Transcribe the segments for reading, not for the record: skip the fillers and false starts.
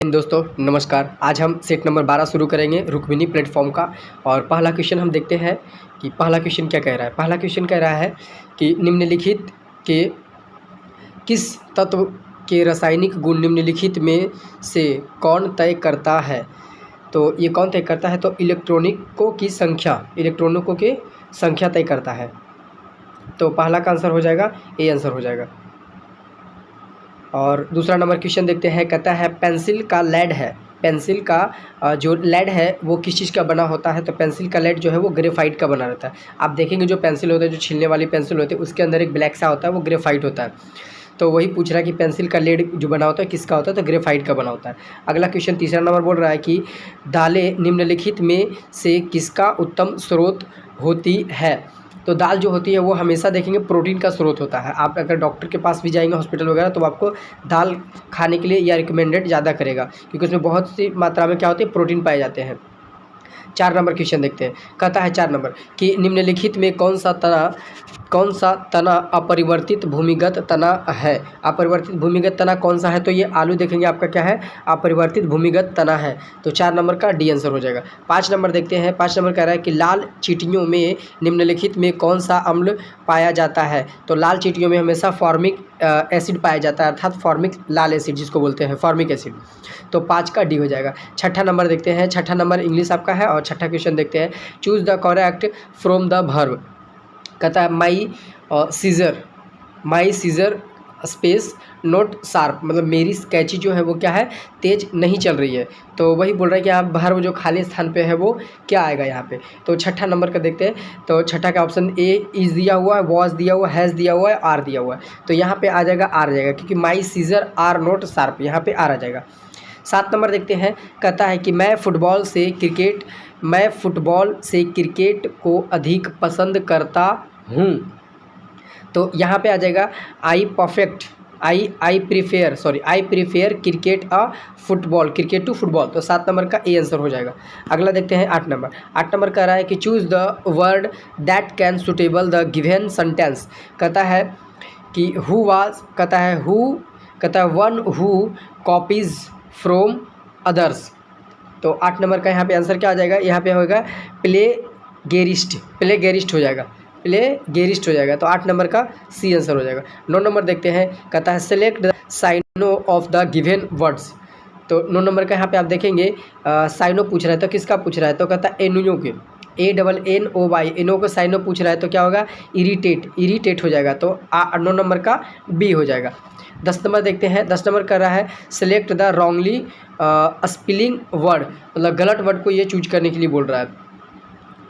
दोस्तों नमस्कार। आज हम सेट नंबर 12 शुरू करेंगे रुक्मिणी प्लेटफॉर्म का। और पहला क्वेश्चन हम देखते हैं कि पहला क्वेश्चन क्या कह रहा है। पहला क्वेश्चन कह रहा है कि निम्नलिखित के किस तत्व के रासायनिक गुण निम्नलिखित में से कौन तय करता है। तो ये कौन तय करता है, तो इलेक्ट्रॉनों की संख्या तय करता है। तो पहला का आंसर हो जाएगा ए आंसर हो जाएगा। और दूसरा नंबर क्वेश्चन देखते हैं। कहता है पेंसिल का लेड है, पेंसिल का जो लेड है वो किस चीज़ का बना होता है। तो पेंसिल का लेड जो है वो ग्रेफाइट का बना रहता है। आप देखेंगे जो पेंसिल होता है, जो छीलने वाली पेंसिल होती है, उसके अंदर एक ब्लैक सा होता है, वो ग्रेफाइट होता है। तो वही पूछ रहा है कि पेंसिल का लेड जो बना होता है किसका होता है, तो ग्रेफाइट का बना होता है। अगला क्वेश्चन तीसरा नंबर बोल रहा है कि दालें निम्नलिखित में से किसका उत्तम स्रोत होती है। तो दाल जो होती है वो हमेशा देखेंगे प्रोटीन का स्रोत होता है। आप अगर डॉक्टर के पास भी जाएंगे, हॉस्पिटल वगैरह, तो आपको दाल खाने के लिए या रिकमेंडेड ज़्यादा करेगा, क्योंकि उसमें बहुत सी मात्रा में क्या होती है, प्रोटीन पाए जाते हैं। 4 नंबर क्वेश्चन देखते हैं। कहता है 4 नंबर कि निम्नलिखित में कौन सा तना अपरिवर्तित भूमिगत तना है। अपरिवर्तित भूमिगत तना कौन सा है, तो ये आलू देखेंगे आपका क्या है, अपरिवर्तित भूमिगत तना है। तो 4 नंबर का डी आंसर हो जाएगा। 5 नंबर देखते हैं। 5 नंबर कह रहा है कि लाल चींटियों में निम्नलिखित में कौन सा अम्ल पाया जाता है। तो लाल चींटियों में हमेशा फॉर्मिक एसिड पाया जाता है, अर्थात फॉर्मिक लाल एसिड जिसको बोलते हैं, फॉर्मिक एसिड। तो 5 का डी हो जाएगा। 6ठा नंबर देखते हैं। 6ठा नंबर इंग्लिश आपका है। और 6ठा क्वेश्चन देखते हैं। Choose the correct from the verb. कहता है माई सीजर स्पेस नोट शार्प, मतलब मेरी कैंची जो है वो क्या है, तेज नहीं चल रही है। तो वही बोल रहा है कि यहाँ वर्ब जो खाली स्थान पे है वो क्या आएगा यहाँ पे। तो 6ठा नंबर का देखते हैं। तो 6ठा का ऑप्शन ए इज दिया हुआ है, वॉज दिया हुआ है, हैज़ दिया हुआ है, आर दिया हुआ है। तो यहाँ पे आ जाएगा आर जाएगा, क्योंकि माई सीजर आर नोट शार्प, यहाँ पे आर आ जाएगा। 7 नंबर देखते हैं। कहता है कि मैं फुटबॉल से क्रिकेट को अधिक पसंद करता हूँ। तो यहाँ पे आ जाएगा आई प्रीफेयर क्रिकेट टू फुटबॉल। तो 7 नंबर का ए आंसर हो जाएगा। अगला देखते हैं 8 नंबर। 8 नंबर कह रहा है कि choose the word that can suitable the given sentence. कहता है कि कहता है one who copies from others. तो 8 नंबर का यहाँ पे आंसर क्या आ जाएगा, यहाँ पे होगा प्ले गेरिस्ट हो जाएगा। तो 8 नंबर का सी आंसर हो जाएगा। 9 नंबर देखते हैं। कहता है select the synonym of the given words. तो 9 नंबर का यहाँ पे आप देखेंगे साइनो पूछ रहा है, तो किसका पूछ रहा है, तो कहता है एनुयो के, ANNOY, एनो को साइनो पूछ रहा है, तो क्या होगा, इरिटेट हो जाएगा। तो 9 नंबर का बी हो जाएगा। 10 नंबर देखते हैं। 10 नंबर कर रहा है select the wrongly spelling word, मतलब गलत वर्ड को ये चूज करने के लिए बोल रहा है।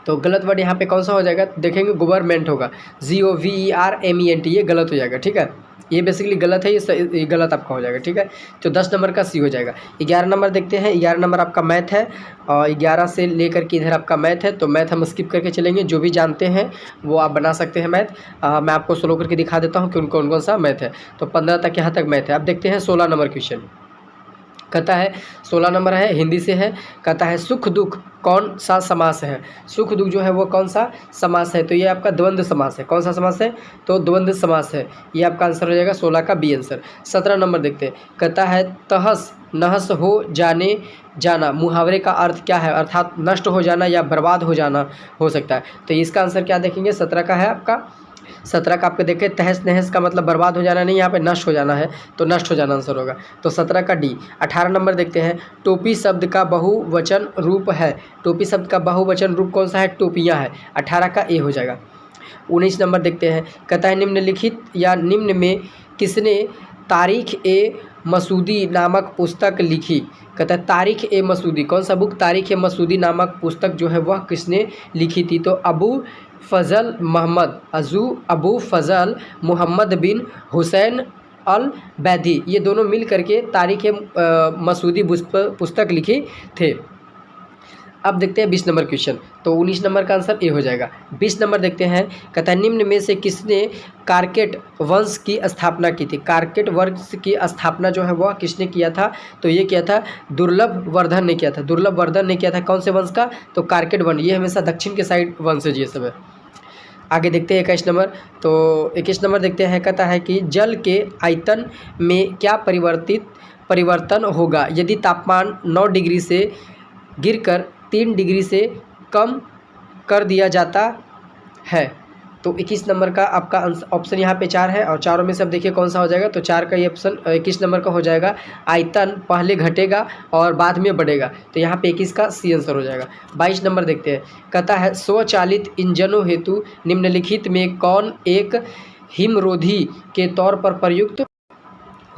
तो गलत वर्ड यहाँ पे कौन सा हो जाएगा, देखेंगे गवर्नमेंट होगा, GOVERMENT, ये गलत हो जाएगा। ठीक है, ये बेसिकली गलत है, ये गलत आपका हो जाएगा। ठीक है, तो 10 नंबर का सी हो जाएगा। 11 नंबर देखते हैं। 11 नंबर आपका मैथ है, और 11 से लेकर के इधर आपका मैथ है। तो मैथ हम स्किप करके चलेंगे, जो भी जानते हैं वो आप बना सकते हैं मैथ। मैं आपको स्लो करके दिखा देता हूँ कि कौन कौन सा मैथ है। तो 15 तक यहाँ तक मैथ है। अब देखते हैं 16 नंबर क्वेश्चन। कहता है 16 नंबर है, हिंदी से है। कहता है सुख दुख कौन सा समास है। सुख दुख जो है वो कौन सा समास है, तो ये आपका द्वंद्व समास है। कौन सा समास है, तो द्वंद्व समास है। ये आपका आंसर हो जाएगा 16 का बी आंसर। 17 नंबर देखते हैं। कहता है तहस नहस हो जाना मुहावरे का अर्थ क्या है, अर्थात नष्ट हो जाना या बर्बाद हो जाना हो सकता है। तो इसका आंसर क्या देखेंगे, 17 का है आपका। 17 का आपको देखें, तहस नहस का मतलब बर्बाद हो जाना नहीं, यहाँ पे नष्ट हो जाना है, तो नष्ट हो जाना आंसर होगा। तो 17 का डी। 18 नंबर देखते हैं। टोपी शब्द का बहुवचन रूप है। टोपी शब्द का बहुवचन रूप कौन सा है, टोपियाँ है। 18 का ए हो जाएगा। 19 नंबर देखते हैं। कहता है निम्नलिखित या निम्न में किसने तारीख ए मसूदी नामक पुस्तक लिखी। कहता है तारीख ए मसूदी, कौन सा बुक, तारीख ए मसूदी नामक पुस्तक जो है वह किसने लिखी थी। तो अबू फज़ल मोहम्मद बिन हुसैन अल बैदी, ये दोनों मिल करके तारीख मसूदी पुस्तक लिखे थे। अब देखते हैं 20 नंबर क्वेश्चन। तो 19 नंबर का आंसर ए हो जाएगा। 20 नंबर देखते हैं। कहता है निम्न में से किसने कारकेट वंश की स्थापना की थी। कारकेट वंश की स्थापना जो है वह किसने किया था, तो ये किया था दुर्लभ वर्धन ने किया था। कौन से वंश का, तो कारकेट वंश, ये हमेशा दक्षिण के साइड वंश है ये सब है। आगे देखते हैं 21 नंबर। तो 21 नंबर देखते हैं। कहता है कि जल के आयतन में क्या परिवर्तन होगा यदि तापमान 9 डिग्री से गिरकर 3 डिग्री से कम कर दिया जाता है। तो 21 नंबर का आपका ऑप्शन यहाँ पे 4 है और चारों में से अब देखिए कौन सा हो जाएगा। तो 4 का ये ऑप्शन 21 नंबर का हो जाएगा। आयतन पहले घटेगा और बाद में बढ़ेगा, तो यहाँ पे 21 का सी आंसर हो जाएगा। 22 नंबर देखते हैं, कहता है स्वचालित इंजनों हेतु निम्नलिखित में कौन एक हिमरोधी के तौर पर प्रयुक्त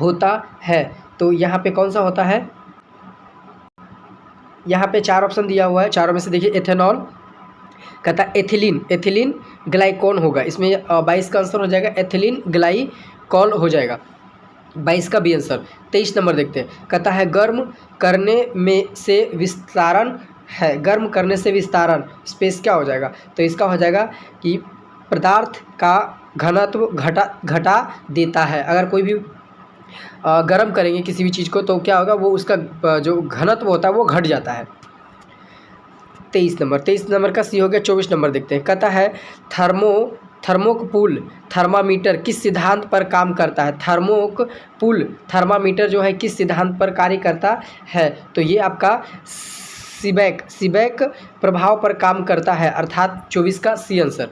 होता है। तो यहाँ पे कौन सा होता है, यहाँ पे 4 ऑप्शन दिया हुआ है, चारों में से देखिए एथेनॉल, कहता है एथिलीन, एथिलीन ग्लाइकोन होगा इसमें। 22 का आंसर हो जाएगा एथिलीन ग्लाइकॉल हो जाएगा, 22 का बी आंसर। 23 नंबर देखते हैं, कहता है गर्म करने में से विस्तारण है, गर्म करने से विस्तारण स्पेस क्या हो जाएगा। तो इसका हो जाएगा कि पदार्थ का घनत्व घटा देता है। अगर कोई भी गर्म करेंगे किसी भी चीज़ को तो क्या होगा, वो उसका जो घनत्व होता है वो घट जाता है। 23 नंबर का सी हो गया। 24 नंबर देखते हैं, कहता है थर्मोकपूल थर्मामीटर किस सिद्धांत पर काम करता है। थर्मोकपूल थर्मामीटर जो है किस सिद्धांत पर कार्य करता है। तो ये आपका सीबेक प्रभाव पर काम करता है, अर्थात 24 का सी आंसर।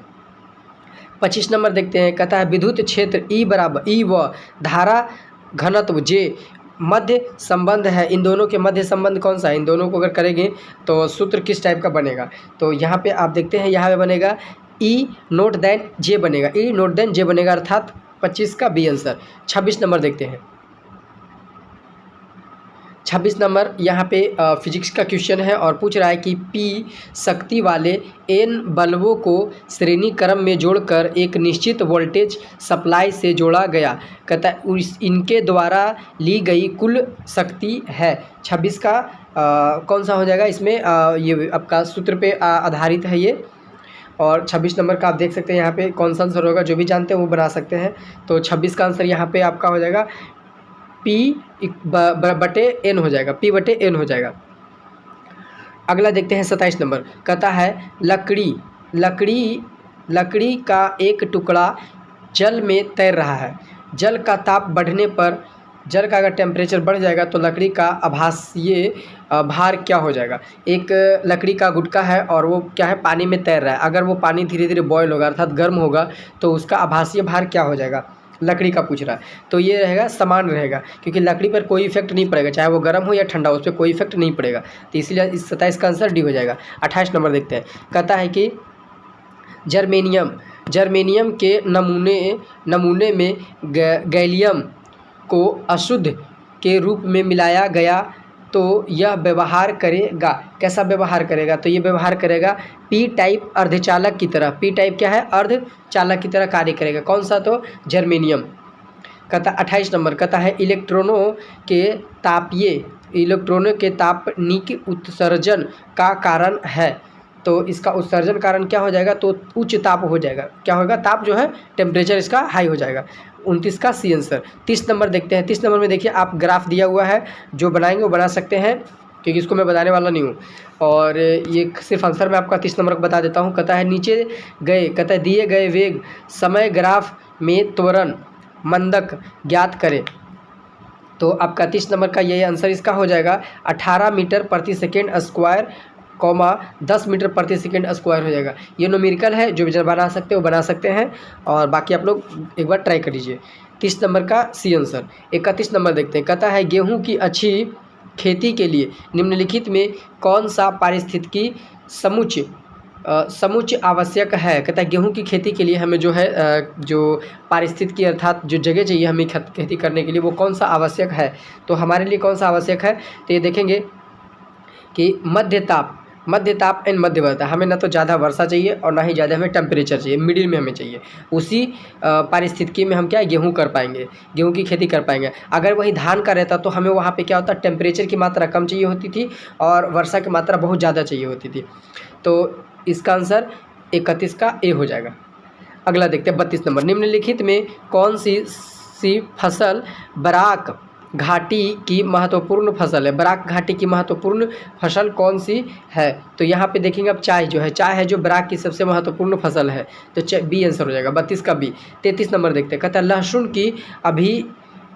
25 नंबर देखते हैं, कहता है विद्युत क्षेत्र ई बराबर ई व धारा घनत्व जे मध्य संबंध है, इन दोनों के मध्य संबंध कौन सा है। इन दोनों को अगर करेंगे तो सूत्र किस टाइप का बनेगा। तो यहाँ पे आप देखते हैं, यहाँ पे बनेगा ई नोट देन जे बनेगा, ई नोट देन जे बनेगा, अर्थात 25 का बी आंसर। 26 नंबर देखते हैं, 26 नंबर यहाँ पे फिजिक्स का क्वेश्चन है और पूछ रहा है कि पी शक्ति वाले एन बल्बों को श्रेणी क्रम में जोड़कर एक निश्चित वोल्टेज सप्लाई से जोड़ा गया, कहता है इनके द्वारा ली गई कुल शक्ति है। 26 का कौन सा हो जाएगा इसमें, ये आपका सूत्र पे आधारित है ये। और 26 नंबर का आप देख सकते हैं यहाँ पे कौन सा आंसर होगा, जो भी जानते हैं वो बना सकते हैं। तो 26 का आंसर यहाँ पे आपका हो जाएगा P बटे एन हो जाएगा, P बटे एन हो जाएगा। अगला देखते हैं 27 नंबर, कहता है लकड़ी का एक टुकड़ा जल में तैर रहा है, जल का ताप बढ़ने पर जल का अगर टेम्परेचर बढ़ जाएगा तो लकड़ी का आभासीय भार क्या हो जाएगा। एक लकड़ी का गुटका है और वो क्या है, पानी में तैर रहा है, अगर वो पानी धीरे धीरे बॉयल होगा अर्थात गर्म होगा तो उसका आभासीय भार क्या हो जाएगा, लकड़ी का पूछ रहा है। तो ये रहेगा समान रहेगा, क्योंकि लकड़ी पर कोई इफेक्ट नहीं पड़ेगा, चाहे वो गर्म हो या ठंडा हो, उस पर कोई इफेक्ट नहीं पड़ेगा। तो इसलिए इस 27 का आंसर डी हो जाएगा। 28 नंबर देखते हैं, कहता है कि जर्मेनियम के नमूने में गैलियम को अशुद्ध के रूप में मिलाया गया तो यह व्यवहार करेगा, कैसा व्यवहार करेगा। तो ये व्यवहार करेगा पी टाइप अर्धचालक की तरह, पी टाइप क्या है, अर्धचालक की तरह कार्य करेगा। कौन सा, तो जर्मेनियम। कहता 28 नंबर, कहता है इलेक्ट्रॉनों के तापनिक उत्सर्जन का कारण है। तो इसका उत्सर्जन कारण क्या हो जाएगा, तो उच्च ताप हो जाएगा, क्या होगा, ताप जो है टेम्परेचर इसका हाई हो जाएगा। 29 का सी आंसर। 30 नंबर देखते हैं, 30 नंबर में देखिए आप ग्राफ दिया हुआ है, जो बनाएंगे वो बना सकते हैं, क्योंकि इसको मैं बताने वाला नहीं हूँ और ये सिर्फ आंसर मैं आपका 30 नंबर को बता देता हूँ। कहता है नीचे गए, कहता है दिए गए वेग समय ग्राफ में त्वरण मंदक ज्ञात करें। तो आपका 30 नंबर का ये आंसर इसका हो जाएगा 18 मीटर प्रति सेकेंड स्क्वायर, 10 मीटर प्रति सेकेंड स्क्वायर हो जाएगा। ये न्यूमेरिकल है, जो भी बना सकते हो बना सकते हैं और बाकी आप लोग एक बार ट्राई कर लीजिए। 30 नंबर का सी आंसर। 31 नंबर देखते हैं, कहता है गेहूं की अच्छी खेती के लिए निम्नलिखित में कौन सा पारिस्थितिकी समुच्चय आवश्यक है। कहता है गेहूं की खेती के लिए हमें जो है जो पारिस्थितिकी अर्थात जो जगह चाहिए हमें खेती करने के लिए, वो कौन सा आवश्यक है। तो हमारे लिए कौन सा आवश्यक है, तो ये देखेंगे कि मध्य ताप एंड मध्य वर्षा। हमें ना तो ज़्यादा वर्षा चाहिए और ना ही ज़्यादा हमें टेम्परेचर चाहिए, मिडिल में हमें चाहिए। उसी पारिस्थितिकी में हम क्या गेहूं कर पाएंगे, गेहूं की खेती कर पाएंगे। अगर वही धान का रहता तो हमें वहाँ पे क्या होता, टेम्परेचर की मात्रा कम चाहिए होती थी और वर्षा की मात्रा बहुत ज़्यादा चाहिए होती थी। तो इसका आंसर 31 का ए हो जाएगा। अगला देखते हैं 32 नंबर, निम्नलिखित में कौन सी फसल बराक घाटी की महत्वपूर्ण फसल है। बराक घाटी की महत्वपूर्ण फसल कौन सी है। तो यहाँ पे देखेंगे अब चाय है जो बराक की सबसे महत्वपूर्ण फसल है, तो बी आंसर हो जाएगा, 32 का बी। 33 नंबर देखते हैं, कहता है लहसुन की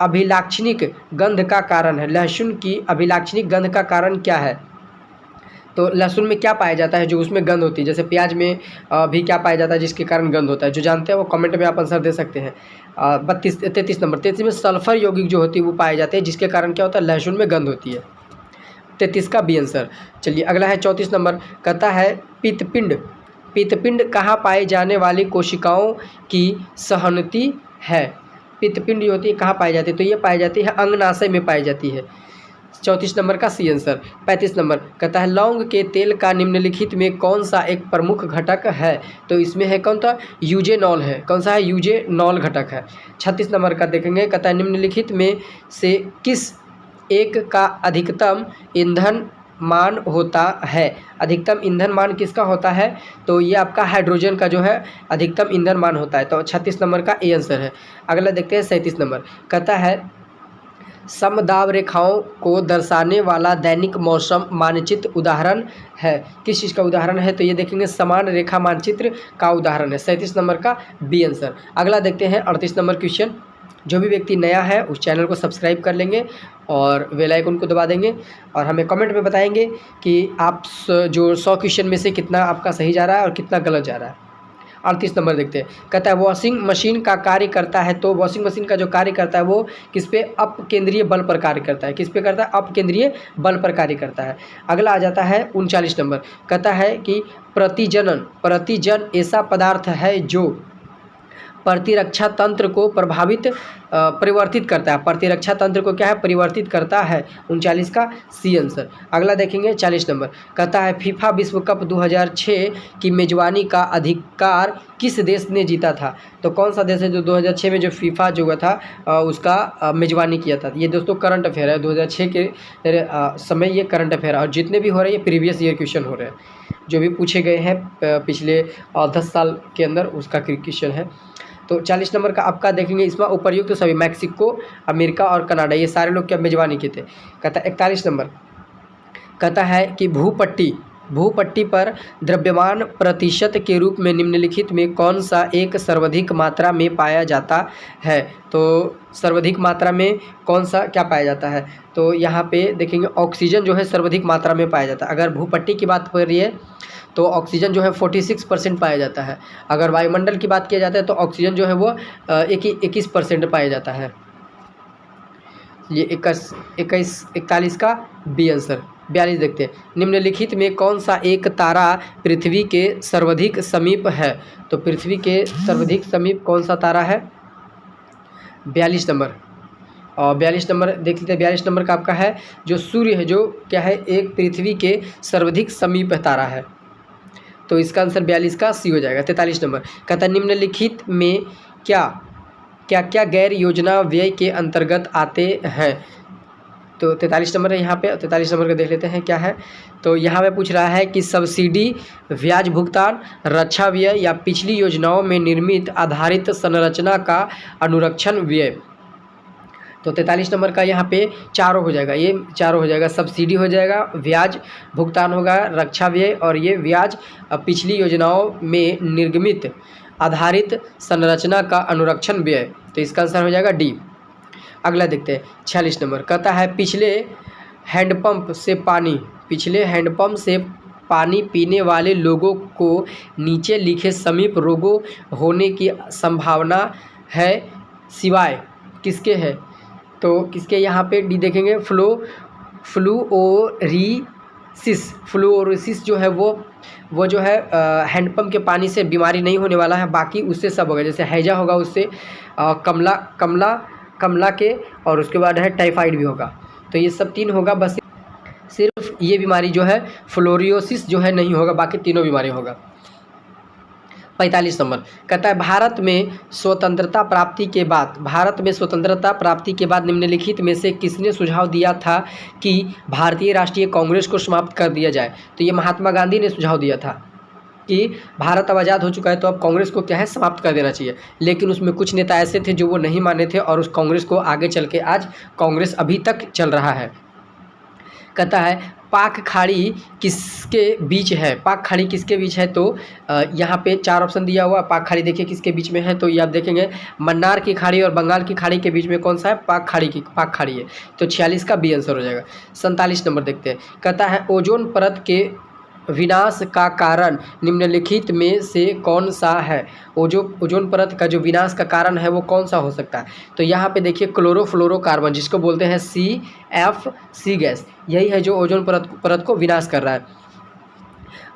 अभिलाक्षणिक गंध का कारण है? लहसुन की अभिलाक्षणिक गंध का कारण क्या है? तो लहसुन में क्या पाया जाता है जो उसमें गंध होती है? जैसे प्याज में भी क्या पाया जाता है जिसके कारण गंध होता है? जो जानते हैं वो कमेंट में आप आंसर दे सकते हैं। 33 नंबर, 33 में सल्फर यौगिक जो होती है वो पाए जाते हैं जिसके कारण क्या होता है? लहसुन में गंध होती है। 33 का बी आंसर। चलिए अगला है 34 नंबर, कहता है पित्तपिंड। पित्तपिंड कहाँ पाए जाने वाली कोशिकाओं की सहनति है? पित्तपिंड जो होती है कहाँ पाई जाती है? तो ये पाई जाती है अंगनाशय में पाई जाती है। 34 नंबर का सी आंसर। 35 नंबर कहता है लौंग के तेल का निम्नलिखित में कौन सा एक प्रमुख घटक है? तो इसमें है कौन सा? यूजेनॉल है। कौन सा है? यूजेनॉल घटक है। 36 नंबर का देखेंगे, कहता है निम्नलिखित में से किस एक का अधिकतम ईंधन मान होता है? अधिकतम ईंधन मान किसका होता है? तो ये आपका हाइड्रोजन का जो है अधिकतम ईंधन मान होता है। तो 36 नंबर का ए आंसर है। अगला देखते हैं 37 नंबर, कहता है समदाब रेखाओं को दर्शाने वाला दैनिक मौसम मानचित्र उदाहरण है? किस चीज़ का उदाहरण है? तो ये देखेंगे समान रेखा मानचित्र का उदाहरण है। 37 नंबर का बी आंसर। अगला देखते हैं 38 नंबर क्वेश्चन। जो भी व्यक्ति नया है उस चैनल को सब्सक्राइब कर लेंगे और बेल आइकन को दबा देंगे और हमें कमेंट में बताएंगे कि आप जो 100 क्वेश्चन में से कितना आपका सही जा रहा है और कितना गलत जा रहा है। 38 नंबर देखते हैं, कहता है वॉशिंग मशीन का कार्य करता है। तो वॉशिंग मशीन का जो कार्य करता है वो किस पे? अपकेंद्रीय बल पर कार्य करता है। किस पे करता है? अपकेंद्रीय बल पर कार्य करता है। अगला आ जाता है 39 नंबर, कहता है कि प्रतिजन ऐसा पदार्थ है जो प्रतिरक्षा तंत्र को परिवर्तित करता है। प्रतिरक्षा तंत्र को क्या है? परिवर्तित करता है। 39 का सी आंसर। अगला देखेंगे 40 नंबर, कहता है फीफा विश्व कप 2006 की मेजबानी का अधिकार किस देश ने जीता था? तो कौन सा देश है जो 2006 में जो फीफा जो हुआ था उसका मेजबानी किया था? ये दोस्तों करंट अफेयर है। 2006 के समय ये करंट अफेयर है और जितने भी हो रहे हैं ये प्रीवियस ईयर क्वेश्चन हो रहे हैं, जो भी पूछे गए हैं पिछले 10 साल के अंदर उसका क्वेश्चन है। तो 40 नंबर का आपका देखेंगे इसमें उपर्युक्त सभी मैक्सिको, अमेरिका और कनाडा ये सारे लोग क्या मेजबानी किए थे? कहता है 41 नंबर, कहता है कि भूपट्टी पर द्रव्यमान प्रतिशत के रूप में निम्नलिखित में कौन सा एक सर्वाधिक मात्रा में पाया जाता है? तो सर्वाधिक मात्रा में कौन सा क्या पाया जाता है? तो यहाँ पे देखेंगे ऑक्सीजन जो है सर्वाधिक मात्रा में पाया जाता है। अगर भूपट्टी की बात हो रही है तो ऑक्सीजन जो है 46% पाया जाता है। अगर वायुमंडल की बात किया जाता है तो ऑक्सीजन जो है वो 21% पाया जाता है। ये 41 का बी आंसर। 42 देखते हैं, निम्नलिखित में कौन सा एक तारा पृथ्वी के सर्वाधिक समीप है? तो पृथ्वी के सर्वाधिक समीप कौन सा तारा है? 42 नंबर। और 42 नंबर देख लेते हैं। 42 नंबर का आपका है जो सूर्य है, जो क्या है? एक पृथ्वी के सर्वाधिक समीप तारा है। तो इसका आंसर 42 का सी हो जाएगा। 43 नंबर, कहता है निम्नलिखित में क्या गैर योजना व्यय के अंतर्गत आते हैं? तो 43 नंबर है यहाँ पे। 43 नंबर का देख लेते हैं क्या है। तो यहाँ पे पूछ रहा है कि सब्सिडी, ब्याज भुगतान, रक्षा व्यय या पिछली योजनाओं में निर्मित आधारित संरचना का अनुरक्षण व्यय। तो 43 नंबर का यहाँ पे चारों हो जाएगा। ये चारों हो जाएगा, सब्सिडी हो जाएगा, ब्याज भुगतान होगा, रक्षा व्यय और ये ब्याज पिछली योजनाओं में निर्गमित आधारित संरचना का अनुरक्षण व्यय। तो इसका आंसर हो जाएगा डी। अगला देखते हैं 46 नंबर, कहता है पिछले हैंडपंप से पानी पीने वाले लोगों को नीचे लिखे समीप रोगों होने की संभावना है सिवाय किसके है? तो किसके? यहाँ पे डी देखेंगे, फ्लूओरोसिस जो है वो जो है हैंडपंप के पानी से बीमारी नहीं होने वाला है, बाकी उससे सब होगा। जैसे हैजा होगा उससे, कमला के, और उसके बाद है टाइफाइड भी होगा। तो ये सब 3 होगा, बस सिर्फ ये बीमारी जो है फ्लोरियोसिस जो है नहीं होगा, बाकी तीनों बीमारी होगा। 45 नंबर, कहता है भारत में स्वतंत्रता प्राप्ति के बाद निम्नलिखित में से किसने सुझाव दिया था कि भारतीय राष्ट्रीय कांग्रेस को समाप्त कर दिया जाए? तो ये महात्मा गांधी ने सुझाव दिया था कि भारत अब आज़ाद हो चुका है तो अब कांग्रेस को क्या है? समाप्त कर देना चाहिए। लेकिन उसमें कुछ नेता ऐसे थे जो वो नहीं माने थे और उस कांग्रेस को आगे चल के आज कांग्रेस अभी तक चल रहा है। कहता है पाक खाड़ी किसके बीच है, पाक खाड़ी किसके बीच है, तो यहाँ पे 4 ऑप्शन दिया हुआ। पाक खाड़ी देखिए किसके बीच में है, तो ये आप देखेंगे मन्नार की खाड़ी और बंगाल की खाड़ी के बीच में कौन सा है, पाक खाड़ी है। तो 46 का बी आंसर हो जाएगा। 47 नंबर देखते हैं, कहता है ओजोन परत के विनाश का कारण निम्नलिखित में से कौन सा है। ओजोन परत का जो विनाश का कारण है वो कौन सा हो सकता है, तो यहाँ पे देखिए क्लोरोफ्लोरोकार्बन, जिसको बोलते हैं CFC गैस, यही है जो ओजोन परत को विनाश कर रहा है।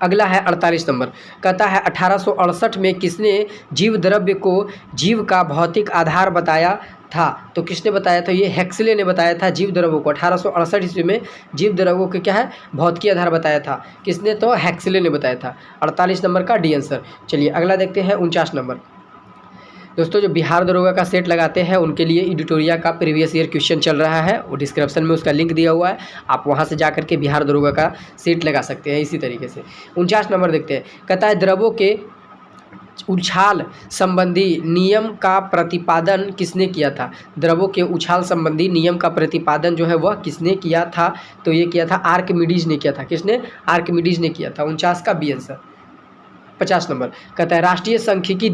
अगला है 48 नंबर, कहता है 1868 में किसने जीव द्रव्य को जीव का भौतिक आधार बताया था, तो किसने बताया था, ये हेक्सले ने बताया था जीव द्रव्यों को। 1868 ईस्वी में जीव द्रव्यों के क्या है, भौतिक आधार बताया था, किसने, तो हेक्सले ने बताया था। 48 नंबर का डी आंसर। चलिए अगला देखते हैं 49 नंबर। दोस्तों जो बिहार दरोगा का सेट लगाते हैं उनके लिए एडिटोरिया का प्रीवियस ईयर क्वेश्चन चल रहा है, वो डिस्क्रिप्शन में उसका लिंक दिया हुआ है, आप वहां से जाकर के बिहार दरोगा का सेट लगा सकते हैं इसी तरीके से। 49 नंबर देखते हैं, कहता है द्रवों के उछाल संबंधी नियम का प्रतिपादन किसने किया था। द्रवों के उछाल संबंधी नियम का प्रतिपादन जो है वह किसने किया था, तो ये किया था आर्किमिडीज ने किया था। किसने, आर्किमिडीज ने किया था। 49 का बी आंसर। 50 नंबर, कहता है राष्ट्रीय सांख्यिकी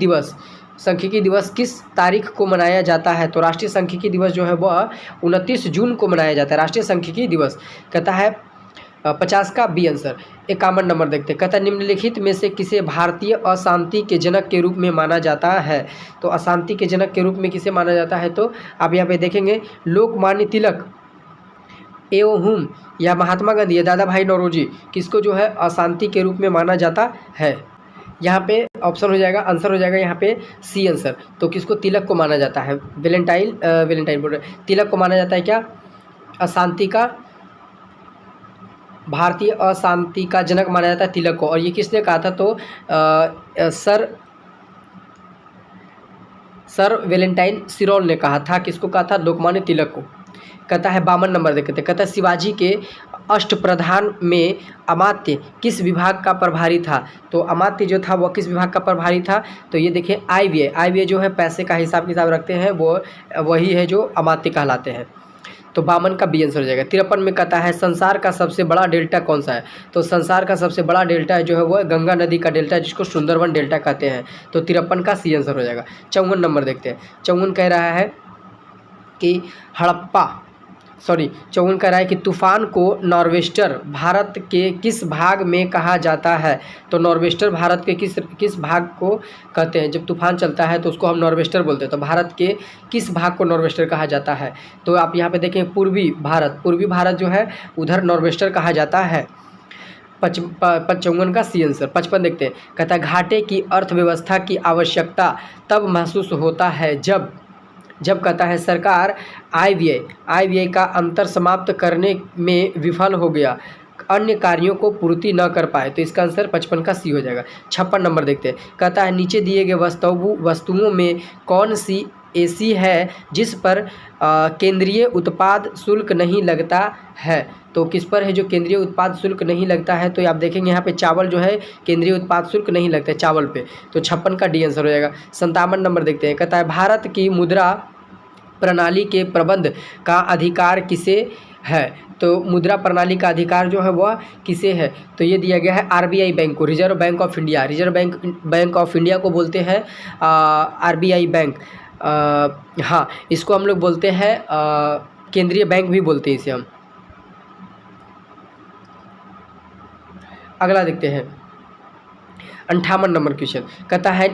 दिवस किस तारीख को मनाया जाता है, तो राष्ट्रीय सांख्यिकी दिवस जो है वह 29 जून को मनाया जाता है, राष्ट्रीय सांख्यिकी दिवस। कहता है 50 का बी आंसर। 51 नंबर देखते हैं, कहता है निम्नलिखित में से किसे भारतीय अशांति के जनक के रूप में माना जाता है, तो अशांति के जनक के रूप में किसे माना जाता है, तो आप यहाँ पे देखेंगे लोकमान्य तिलक एवं या महात्मा गांधी या दादा भाई नौरोजी, किसको जो है अशांति के रूप में माना जाता है। यहाँ पे ऑप्शन हो जाएगा, आंसर हो जाएगा यहाँ पे सी आंसर। तो किसको, तिलक को माना जाता है, वेलेंटाइन बोल रहे, तिलक को माना जाता है क्या, अशांति का, भारतीय अशांति का जनक माना जाता है तिलक को। और ये किसने कहा था, तो सर वेलेंटाइन सिरोल ने कहा था। किसको कहा था, लोकमान्य तिलक को। कहता है 52 नंबर देखते हैं, कहता है शिवाजी के अष्टप्रधान में अमात्य किस विभाग का प्रभारी था, तो अमात्य जो था वह किस विभाग का प्रभारी था, तो ये देखिए आईवीए जो है पैसे का हिसाब किताब रखते हैं, वो वही है जो अमात्य कहलाते हैं। तो 52 का बी आंसर हो जाएगा। 53 में कहता है संसार का सबसे बड़ा डेल्टा कौन सा है, तो संसार का सबसे बड़ा डेल्टा जो है वो गंगा नदी का डेल्टा, जिसको सुंदरवन डेल्टा कहते हैं। तो 53 का सी आंसर हो जाएगा। 54 नंबर देखते हैं, 54 कह रहा है कि चौवन कह रहा है कि तूफान को नॉर्वेस्टर भारत के किस भाग में कहा जाता है, तो नॉर्वेस्टर भारत के किस भाग को कहते हैं, जब तूफान चलता है तो उसको हम नॉर्वेस्टर बोलते हैं। तो भारत के किस भाग को नॉर्वेस्टर कहा जाता है, तो आप यहाँ पे देखें पूर्वी भारत जो है उधर नॉर्वेस्टर कहा जाता है। 55 का सी आंसर। 55 देखते हैं, कहता है घाटे की अर्थव्यवस्था की आवश्यकता तब महसूस होता है जब कहता है सरकार आयव्यय का अंतर समाप्त करने में विफल हो गया, अन्य कार्यों को पूर्ति न कर पाए, तो इसका आंसर 55 का सी हो जाएगा। 56 नंबर देखते हैं, कहता है नीचे दिए गए वस्तुओं में कौन सी ऐसी है जिस पर केंद्रीय उत्पाद शुल्क नहीं लगता है, तो किस पर है जो केंद्रीय उत्पाद शुल्क नहीं लगता है, तो आप देखेंगे यहाँ पे चावल जो है केंद्रीय उत्पाद शुल्क नहीं लगता है चावल पे, तो 56 का डी आंसर हो जाएगा। 57 नंबर देखते हैं, कहता है भारत की मुद्रा प्रणाली के प्रबंध का अधिकार किसे है, तो मुद्रा प्रणाली का अधिकार जो है वह किसे है, तो ये दिया गया है आरबीआई बैंक को, reserve bank of India. Reserve bank of India को बोलते हैं आरबीआई बैंक। हाँ, इसको हम लोग बोलते हैं केंद्रीय बैंक भी बोलते हैं इसे हम। अगला देखते हैं 58 नंबर क्वेश्चन, कहता है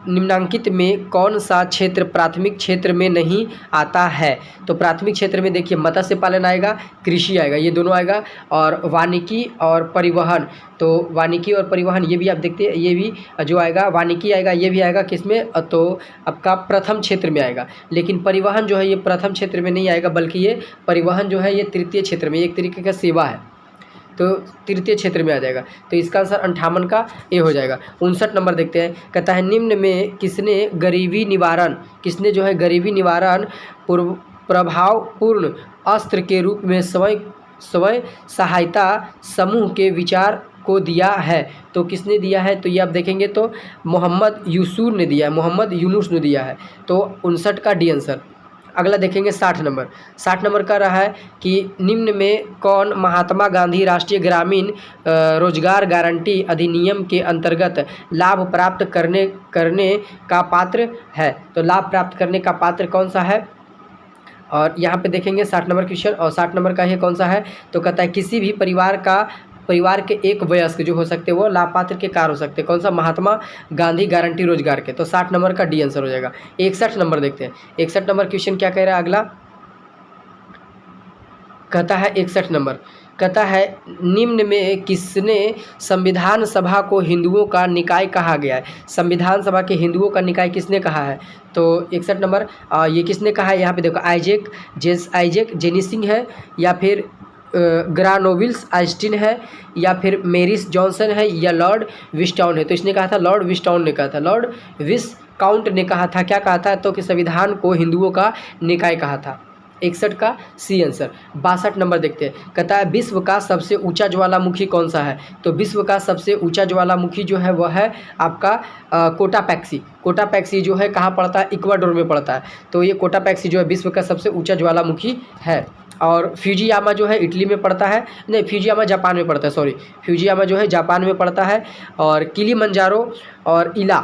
निम्नांकित में कौन सा क्षेत्र प्राथमिक क्षेत्र में नहीं आता है, तो प्राथमिक क्षेत्र में देखिए मत्स्य पालन आएगा, कृषि आएगा, ये दोनों आएगा, और वानिकी और परिवहन, तो वानिकी और परिवहन ये भी आप देखते हैं, ये भी जो आएगा वानिकी आएगा, ये भी आएगा किसमें, तो आपका प्रथम क्षेत्र में आएगा। लेकिन परिवहन जो है ये प्रथम क्षेत्र में नहीं आएगा, बल्कि ये परिवहन जो है ये तृतीय क्षेत्र में, एक तरीके का सेवा है, तो तृतीय क्षेत्र में आ जाएगा। तो इसका आंसर 58 का ए हो जाएगा। 59 नंबर देखते हैं, कहता है निम्न में किसने जो है गरीबी निवारण प्रभावपूर्ण अस्त्र के रूप में स्वयं सहायता समूह के विचार को दिया है, तो किसने दिया है, तो ये आप देखेंगे तो मोहम्मद यूनुस ने दिया है। तो 59 का डी आंसर। अगला देखेंगे 60 नंबर। 60 नंबर का रहा है कि निम्न में कौन महात्मा गांधी राष्ट्रीय ग्रामीण रोजगार गारंटी अधिनियम के अंतर्गत लाभ प्राप्त करने का पात्र है। तो लाभ प्राप्त करने का पात्र कौन सा है, और यहाँ पे देखेंगे 60 नंबर क्वेश्चन। और 60 नंबर का ये कौन सा है, तो कहता है किसी भी परिवार के एक वयस्क जो हो सकते हैं वो लाभ पात्र के कार हो सकते हैं। कौन सा, महात्मा गांधी गारंटी रोजगार के। तो 60 नंबर का डी आंसर हो जाएगा। 61 नंबर देखते हैं। 61 नंबर क्वेश्चन क्या कह रहा है अगला, कहता है 61 नंबर कहता है निम्न में किसने संविधान सभा को हिंदुओं का निकाय कहा गया है। संविधान सभा के हिंदुओं का निकाय किसने कहा है, तो 61 नंबर ये किसने कहा है, यहाँ पे देखो आइजैक जेनिसिंग है, या फिर ग्रानोविल्स आइंस्टीन है, या फिर मेरिस जॉनसन है, या लॉर्ड विस्टाउन है। तो इसने कहा था, लॉर्ड विस्टाउन ने कहा था, लॉर्ड विस्काउंट ने कहा था। क्या कहा था, तो कि संविधान को हिंदुओं का निकाय कहा था। 61 का सी आंसर। 62 नंबर देखते हैं। कहता है विश्व का सबसे ऊंचा ज्वालामुखी कौन सा है। तो विश्व का सबसे ऊंचा ज्वालामुखी जो है वह है आपका कोटापैक्सी। कोटापैक्सी जो है कहाँ पड़ता है, इक्वाडोर में पड़ता है। तो ये कोटापैक्सी जो है विश्व का सबसे ऊंचा ज्वालामुखी है। और फ्यूजियामा जो है इटली में पड़ता है, नहीं फ्यूजियामा जापान में पड़ता है, सॉरी फ्यूजियामा जो है जापान में पड़ता है। और किलिमंजारो और इला,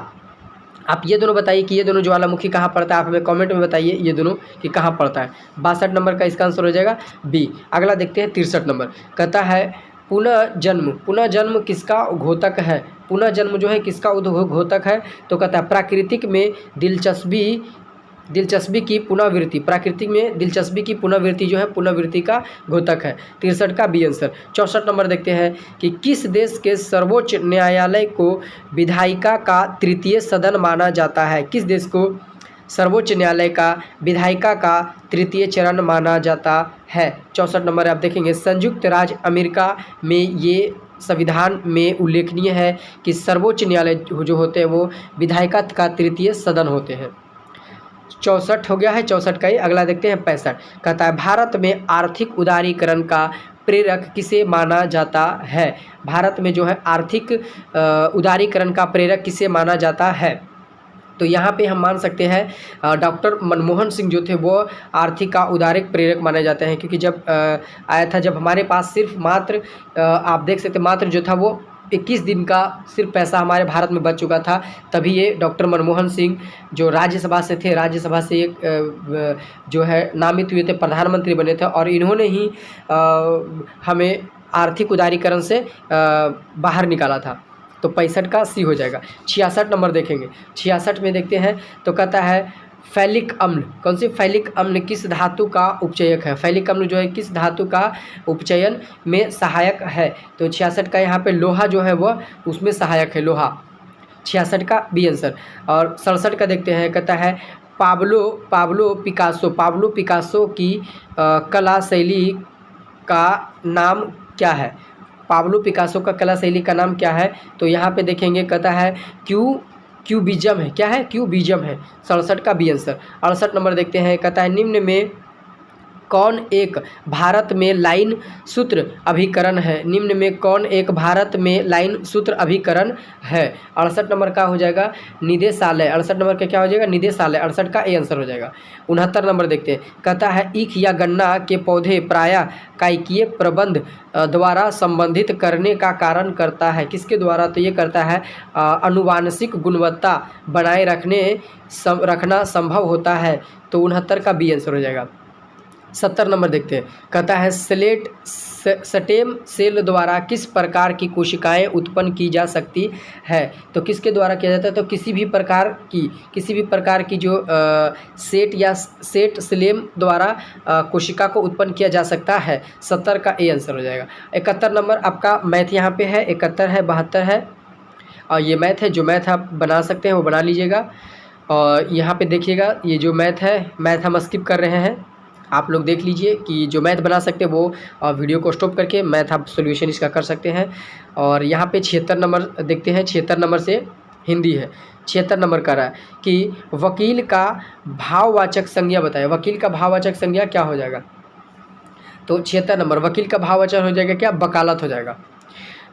आप ये दोनों बताइए कि ये दोनों ज्वालामुखी कहाँ पड़ता है, आप हमें कमेंट में बताइए ये दोनों कि कहाँ पड़ता है। 62 नंबर का इसका आंसर हो जाएगा बी। अगला देखते हैं 63 नंबर। कहता है पुनः जन्म किसका घोतक है। पुनः जन्म जो है किसका घोतक है, तो कहता है प्राकृतिक में दिलचस्पी की पुनरावृत्ति, प्राकृतिक में दिलचस्पी की पुनरावृत्ति जो है पुनरावृत्ति का घोतक है। 63 का बी आंसर। 64 नंबर देखते हैं कि किस देश के सर्वोच्च न्यायालय को विधायिका का तृतीय सदन माना जाता है। किस देश को सर्वोच्च न्यायालय का विधायिका का तृतीय चरण माना जाता है। 64 नंबर आप देखेंगे संयुक्त राज्य अमेरिका में ये संविधान में उल्लेखनीय है कि सर्वोच्च न्यायालय जो होते हैं वो विधायिका का तृतीय सदन होते हैं। 64 हो गया है, 64 का ही। अगला देखते हैं 65। कहता है भारत में आर्थिक उदारीकरण का प्रेरक किसे माना जाता है। भारत में जो है आर्थिक उदारीकरण का प्रेरक किसे माना जाता है, तो यहाँ पे हम मान सकते हैं डॉक्टर मनमोहन सिंह जो थे वो आर्थिक का उदारिक प्रेरक माने जाते हैं। क्योंकि जब आया था, जब हमारे पास सिर्फ मात्र आप देख सकते मात्र जो था वो 21 दिन का सिर्फ पैसा हमारे भारत में बच चुका था, तभी ये डॉक्टर मनमोहन सिंह जो राज्यसभा से थे, राज्यसभा से एक जो है नामित हुए थे, प्रधानमंत्री बने थे, और इन्होंने ही हमें आर्थिक उदारीकरण से बाहर निकाला था। तो 65 का सी हो जाएगा। 66 नंबर देखेंगे। 66 में देखते हैं तो कहता है फैलिक अम्ल, कौन सी फैलिक अम्ल किस धातु का उपचयक है। फैलिक अम्ल जो है किस धातु का उपचयन में सहायक है, तो 66 का यहाँ पे लोहा जो है वह उसमें सहायक है, लोहा। 66 का बी आंसर। और 67 का देखते हैं। कहता है पाब्लो पिकासो की कला शैली का नाम क्या है। पाब्लो पिकासो का कला शैली का नाम क्या है, तो यहाँ पे देखेंगे कहता है क्यूबिज्म है। क्या है, क्यूबिज्म है। 67 का बी आंसर। 68 नंबर देखते हैं। कहता है निम्न में कौन एक भारत में लाइन सूत्र अभिकरण है। निम्न में कौन एक भारत में लाइन सूत्र अभिकरण है। 68 नंबर का हो जाएगा निदेशालय। 68 नंबर का क्या हो जाएगा, निदेशालय। 68 का ए आंसर हो जाएगा। 69 नंबर देखते हैं। कहता है ईख या गन्ना के पौधे प्रायः कायिकीय प्रबंध द्वारा संबंधित करने का कारण करता है। किसके द्वारा, तो ये करता है अनुवांशिक गुणवत्ता बनाए रखना संभव होता है। तो 69 का बी आंसर हो जाएगा। 70 नंबर देखते हैं। कहता है स्टेम सेल द्वारा किस प्रकार की कोशिकाएं उत्पन्न की जा सकती है। तो किसके द्वारा किया जाता है, तो किसी भी प्रकार की जो सेट स्लेम द्वारा कोशिका को उत्पन्न किया जा सकता है। 70 का ए आंसर हो जाएगा। 71 नंबर आपका मैथ यहाँ पे है। 71 है, 72 है, और ये मैथ है। जो मैथ आप बना सकते हैं वो बना लीजिएगा। और यहाँ पे देखिएगा ये जो मैथ है, मैथ हम स्किप कर रहे हैं। आप लोग देख लीजिए कि जो मैथ बना सकते हैं वो वीडियो को स्टॉप करके मैथ आप सॉल्यूशन इसका कर सकते हैं। और यहाँ पे 76 नंबर देखते हैं। 76 नंबर से हिंदी है। 76 नंबर का रहा है कि वकील का भाववाचक संज्ञा बताएं। वकील का भाववाचक संज्ञा क्या हो जाएगा, तो 76 नंबर वकील का भाववाचक हो जाएगा क्या, वकालत हो जाएगा।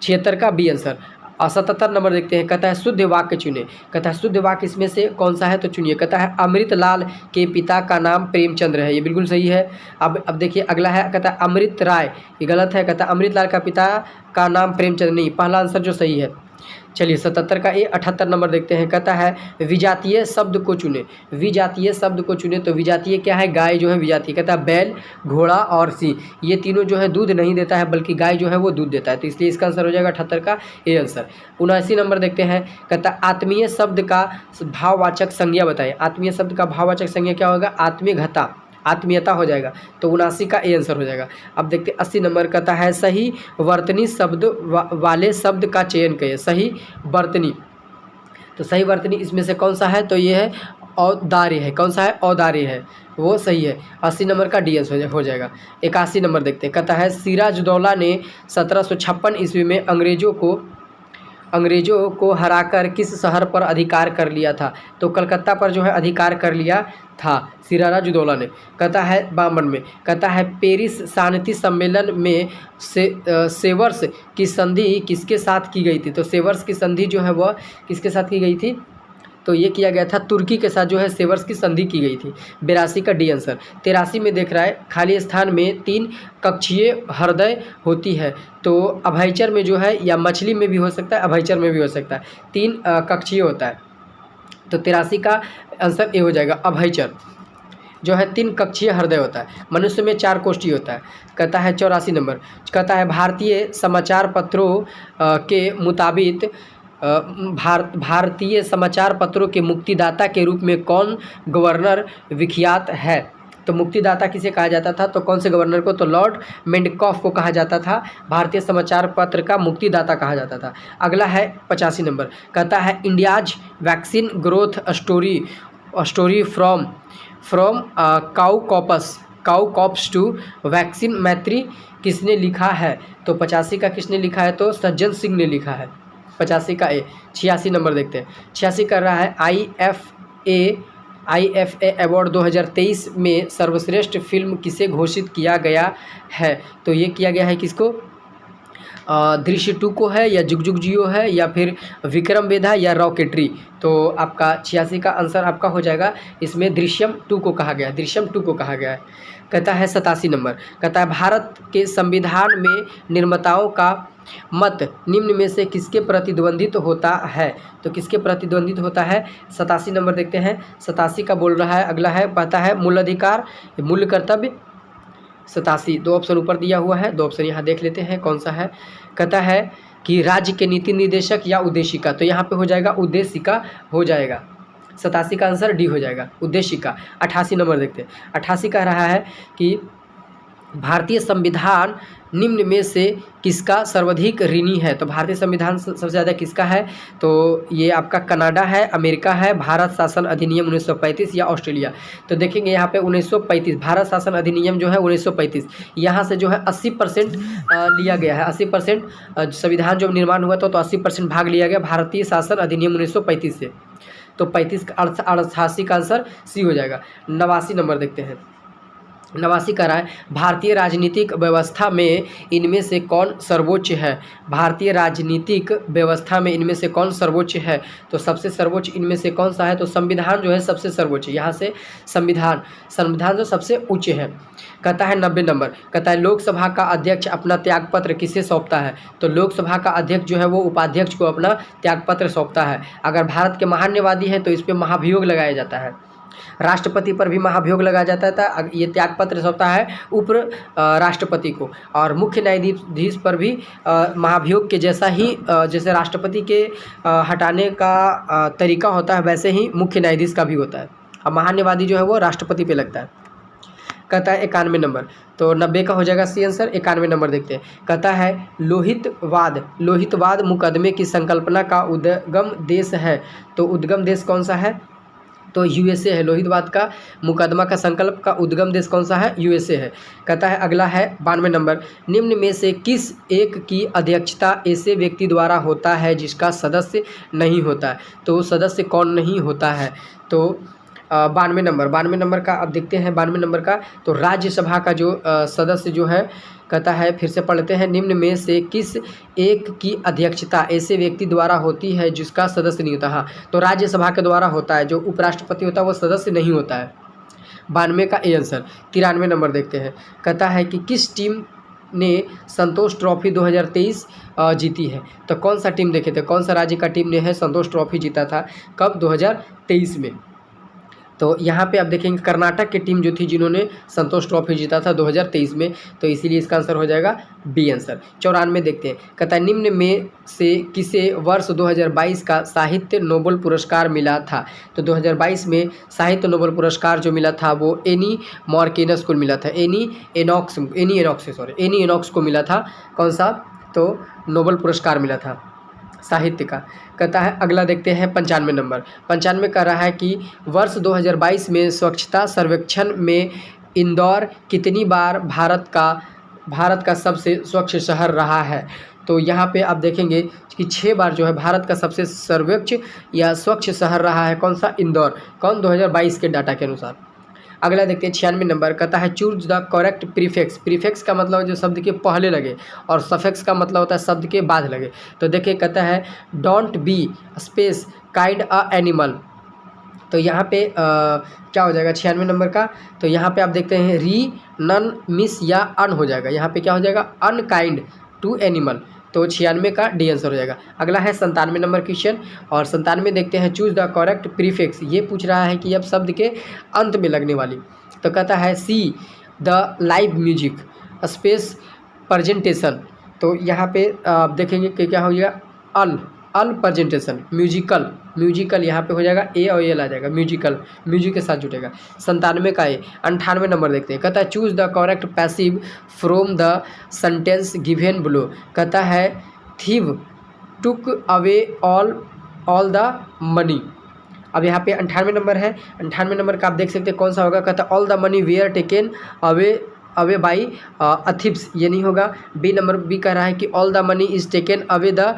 76 का बी आंसर। और 77 नंबर देखते हैं, कहता है शुद्ध वाक्य चुने। कहता है शुद्ध वाक्य इसमें से कौन सा है, तो चुनिए। कहता है अमृत लाल के पिता का नाम प्रेमचंद्र है, ये बिल्कुल सही है। अब देखिए अगला है, कहता है अमृत राय, ये गलत है। कहता है अमृत लाल का पिता का नाम प्रेमचंद्र, नहीं, पहला आंसर जो सही है। चलिए 77 का ए। 78 नंबर देखते हैं, कहता है विजातीय शब्द को चुने। विजातीय शब्द को चुने, तो विजातीय क्या है, गाय जो है विजातीय। कहता है बैल, घोड़ा और सिंह, ये तीनों जो है दूध नहीं देता है, बल्कि गाय जो है वो दूध देता है, तो इसलिए इसका आंसर हो जाएगा 78 का ए आंसर। 79 नंबर देखते हैं, कहता है आत्मीय शब्द का भाववाचक संज्ञा बताएं। आत्मीय शब्द का भाववाचक संज्ञा क्या होगा, आत्मीयता, आत्मीयता हो जाएगा, तो 79 का ए आंसर हो जाएगा। अब देखते हैं 80 नंबर, कहता है सही वर्तनी शब्द वाले शब्द का चयन करिए। सही वर्तनी, तो सही वर्तनी इसमें से कौन सा है, तो ये है औदार्य है। कौन सा है, औदार्य है, वो सही है। 80 नंबर का डी आंसर हो जाएगा। 81 नंबर देखते हैं, कहता है सिराजुद्दौला ने 1756 ईस्वी में अंग्रेज़ों को हराकर किस शहर पर अधिकार कर लिया था, तो कलकत्ता पर जो है अधिकार कर लिया था सिराजुद्दौला ने। कहता है 52 में, कहता है पेरिस शांति सम्मेलन में सेवर्स की संधि किसके साथ की गई थी, तो सेवर्स की संधि जो है वह किसके साथ की गई थी, तो ये किया गया था तुर्की के साथ जो है सेवर्स की संधि की गई थी। 82 का डी आंसर। 83 में देख रहा है, खाली स्थान में 3 कक्षीय हृदय होती है, तो अभयचर में जो है, या मछली में भी हो सकता है, अभयचर में भी हो सकता है, 3 कक्षीय होता है, तो 83 का आंसर ए हो जाएगा। अभयचर जो है 3 कक्षीय हृदय होता है, मनुष्य में 4 कोष्ठी होता है। कहता है 84 नंबर, कहता है भारतीय समाचार पत्रों के मुताबिक भारतीय समाचार पत्रों के मुक्तिदाता के रूप में कौन गवर्नर विख्यात है, तो मुक्तिदाता किसे कहा जाता था, तो कौन से गवर्नर को, तो लॉर्ड मेंडकॉफ को कहा जाता था, भारतीय समाचार पत्र का मुक्तिदाता कहा जाता था। अगला है 85 नंबर, कहता है India's vaccine growth story from cowpox to vaccine Maitri किसने लिखा है, तो 85 का किसने लिखा है, तो सज्जन सिंह ने लिखा है। 85 का ए। 86 नंबर देखते हैं, 86 कर रहा है IFA अवार्ड 2023 में सर्वश्रेष्ठ फिल्म किसे घोषित किया गया है, तो ये किया गया है किसको, दृश्य 2 को है, या जुग जुग जियो है, या फिर विक्रम वेधा, या रॉकेटरी, तो आपका 86 का आंसर आपका हो जाएगा, इसमें दृश्यम 2 को कहा गया है, दृश्यम 2 को कहा गया है। कहता है 87 नंबर, कहता है भारत के संविधान में निर्माताओं का मत निम्न में से किसके प्रतिद्वंदित होता है, तो किसके प्रतिद्वंदित होता है। 87 नंबर देखते हैं, 87 का बोल रहा है। अगला है, कहता है मूल अधिकार, मूल कर्तव्य। 87 2 ऑप्शन ऊपर दिया हुआ है, 2 ऑप्शन यहाँ देख लेते हैं कौन सा है। कहता है कि राज्य के नीति निर्देशक या उद्देशिका, तो यहाँ पे हो जाएगा उद्देशिका हो जाएगा। 87 का आंसर डी हो जाएगा, उद्देशिका। 88 नंबर देखते हैं, 88 कह रहा है कि भारतीय संविधान निम्न में से किसका सर्वाधिक ऋणी है, तो भारतीय संविधान सबसे ज़्यादा किसका है, तो ये आपका कनाडा है, अमेरिका है, भारत शासन अधिनियम 1935 या ऑस्ट्रेलिया। तो देखेंगे यहाँ पे 1935 भारत शासन अधिनियम जो है 1935, यहाँ से जो है 80% लिया गया है। 80% संविधान जो निर्माण हुआ था तो 80% भाग लिया गया भारतीय शासन अधिनियम 1935 से, तो 88 का आंसर सी हो जाएगा। 89 नंबर देखते हैं, 89 का रहा है भारतीय राजनीतिक व्यवस्था में इनमें से कौन सर्वोच्च है, भारतीय राजनीतिक व्यवस्था में इनमें से कौन सर्वोच्च है, तो सबसे सर्वोच्च इनमें से कौन सा है, तो संविधान जो है सबसे सर्वोच्च, यहाँ से संविधान जो सबसे उच्च है। कहता है 90 नंबर, कहता है लोकसभा का अध्यक्ष अपना त्यागपत्र किसे सौंपता है, तो लोकसभा का अध्यक्ष जो है वो उपाध्यक्ष को अपना त्यागपत्र सौंपता है। अगर भारत के महान्यवादी है तो इस पर महाभियोग लगाया जाता है, राष्ट्रपति पर भी महाभियोग लगाया जाता था, ये त्यागपत्र सौंपता है उप राष्ट्रपति को, और मुख्य न्यायाधीश पर भी महाभियोग के जैसा ही जैसे राष्ट्रपति के हटाने का तरीका होता है वैसे ही मुख्य न्यायाधीश का भी होता है, और महान्यवादी जो है वो राष्ट्रपति पे लगता है। कहता है 91 नंबर, तो 90 का हो जाएगा सी आंसर। 91 नंबर देखते हैं, कहता है लोहितवाद मुकदमे की संकल्पना का उद्गम देश है, तो उद्गम देश कौन सा है, तो यूएसए है। लोहितवाद का मुकदमा का संकल्प का उद्गम देश कौन सा है, यूएसए है। कहता है अगला है 92 नंबर, निम्न में से किस एक की अध्यक्षता ऐसे व्यक्ति द्वारा होता है जिसका सदस्य नहीं होता है, तो सदस्य कौन नहीं होता है, तो 92 नंबर का अब देखते हैं 92 नंबर का, तो राज्यसभा का जो सदस्य जो है कहता है, फिर से पढ़ लेते हैं, निम्न में से किस एक की अध्यक्षता ऐसे व्यक्ति द्वारा होती है जिसका सदस्य नहीं होता। हाँ, तो राज्यसभा के द्वारा होता है, जो उपराष्ट्रपति होता है वो सदस्य नहीं होता है। 92 का ए आंसर। 93 नंबर देखते हैं, कहता है कि किस टीम ने संतोष ट्रॉफी 2023 जीती है। तो कौन सा टीम देखे थे, कौन सा राज्य का टीम ने है संतोष ट्रॉफी जीता था, कब, 2023 में। तो यहाँ पे आप देखेंगे कर्नाटक की टीम जो थी जिन्होंने संतोष ट्रॉफी जीता था 2023 में, तो इसीलिए इसका आंसर हो जाएगा बी आंसर। 94 देखते हैं, कहता है निम्न में से किसे वर्ष 2022 का साहित्य नोबेल पुरस्कार मिला था। तो 2022 में साहित्य नोबेल पुरस्कार जो मिला था वो एनी मॉर्केनस को मिला था, एनी एनॉक्स को मिला था। कौन सा, तो नोबेल पुरस्कार मिला था साहित्य का। कहता है अगला देखते हैं 95 नंबर। 95 कह रहा है कि वर्ष 2022 में स्वच्छता सर्वेक्षण में इंदौर कितनी बार भारत का सबसे स्वच्छ शहर रहा है। तो यहाँ पे आप देखेंगे कि 6 बार जो है भारत का सबसे सर्वोच्च या स्वच्छ शहर रहा है। कौन सा, इंदौर। कौन, 2022 के डाटा के अनुसार। अगला देखते हैं 96 नंबर, कहता है choose the correct prefix. Prefix का मतलब जो शब्द के पहले लगे, और सफिक्स का मतलब होता है शब्द के बाद लगे। तो देखिए कहता है don't be space kind a animal. तो यहाँ पे क्या हो जाएगा 96 नंबर का। तो यहाँ पे आप देखते हैं री, नन, मिस या अन हो जाएगा। यहाँ पे क्या हो जाएगा, अनकाइंड टू एनिमल। तो 96 का डी आंसर हो जाएगा। अगला है 97 नंबर क्वेश्चन, और 97 देखते हैं चूज द करेक्ट प्रीफिक्स। ये पूछ रहा है कि अब शब्द के अंत में लगने वाली। तो कहता है see the live music space presentation. तो यहाँ पे आप देखेंगे कि क्या हो जाएगा, अल प्रेजेंटेशन, म्यूजिकल यहाँ पे हो जाएगा, ए और एल आ जाएगा, म्यूजिक के साथ जुटेगा। 97 का ए। 98 नंबर देखते हैं, कहता है choose the correct passive from the sentence given below. कहता है thief took away all the money. अब यहाँ पे 98 नंबर है। 98 नंबर का आप देख सकते हैं कौन सा होगा, कहता है all the money where taken away by thieves, ये नहीं होगा। बी नंबर बी कह रहा है कि all the money is taken away the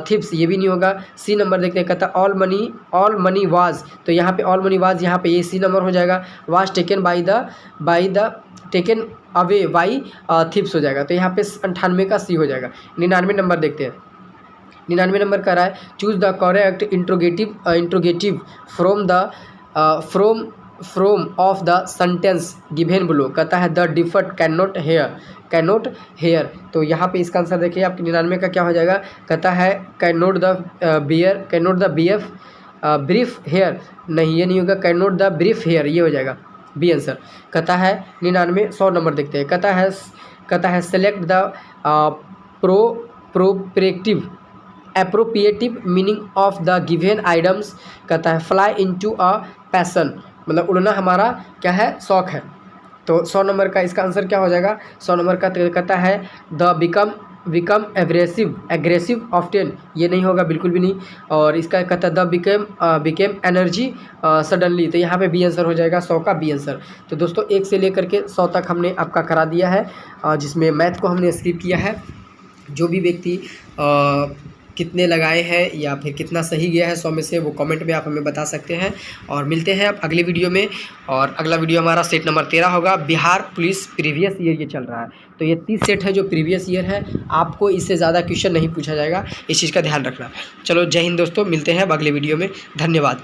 thieves, ये भी नहीं होगा। सी नंबर देखते हैं, कहता है ऑल मनी वाज। तो यहाँ पे ऑल मनी वाज, यहाँ पे ये सी नंबर हो जाएगा। Was taken by the taken away by thieves हो जाएगा। तो यहाँ पे 98 का सी हो जाएगा। 99 नंबर देखते हैं। 99 नंबर कह रहा है choose the correct interrogative from of the sentence given below. कहता है द डिफर्ट कैनॉट हेयर। तो यहाँ पे इसका आंसर देखिए आपके 99 का क्या हो जाएगा, कहता है कैनॉट द ब्रीफ हेयर, नहीं ये नहीं होगा, कैनॉट द ब्रीफ हेयर, ये हो जाएगा बी आंसर। कहता है 99 100 नंबर देखते हैं, कहता है select the appropriative meaning of the given items. कहता है फ्लाई इनटू अ पैशन, मतलब उड़ना हमारा क्या है, शौक है। तो 100 नंबर का इसका आंसर क्या हो जाएगा, 100 नंबर का कहता है द बिकम एग्रेसिव ऑफ्टेन, ये नहीं होगा बिल्कुल भी नहीं। और इसका कहता है द बिकेम एनर्जी सडनली। तो यहाँ पे बी आंसर हो जाएगा 100 का बी आंसर। तो दोस्तों 1 से लेकर के 100 तक हमने आपका करा दिया है, जिसमें मैथ को हमने स्किप किया है। जो भी व्यक्ति कितने लगाए हैं या फिर कितना सही गया है 100 में से, वो कमेंट में आप हमें बता सकते हैं। और मिलते हैं अब अगले वीडियो में। और अगला वीडियो हमारा सेट नंबर 13 होगा। बिहार पुलिस प्रीवियस ईयर ये चल रहा है, तो ये 30 सेट है जो प्रीवियस ईयर है। आपको इससे ज़्यादा क्वेश्चन नहीं पूछा जाएगा, इस चीज़ का ध्यान रखना। चलो जय हिंद दोस्तों, मिलते हैं अब अगले वीडियो में। धन्यवाद।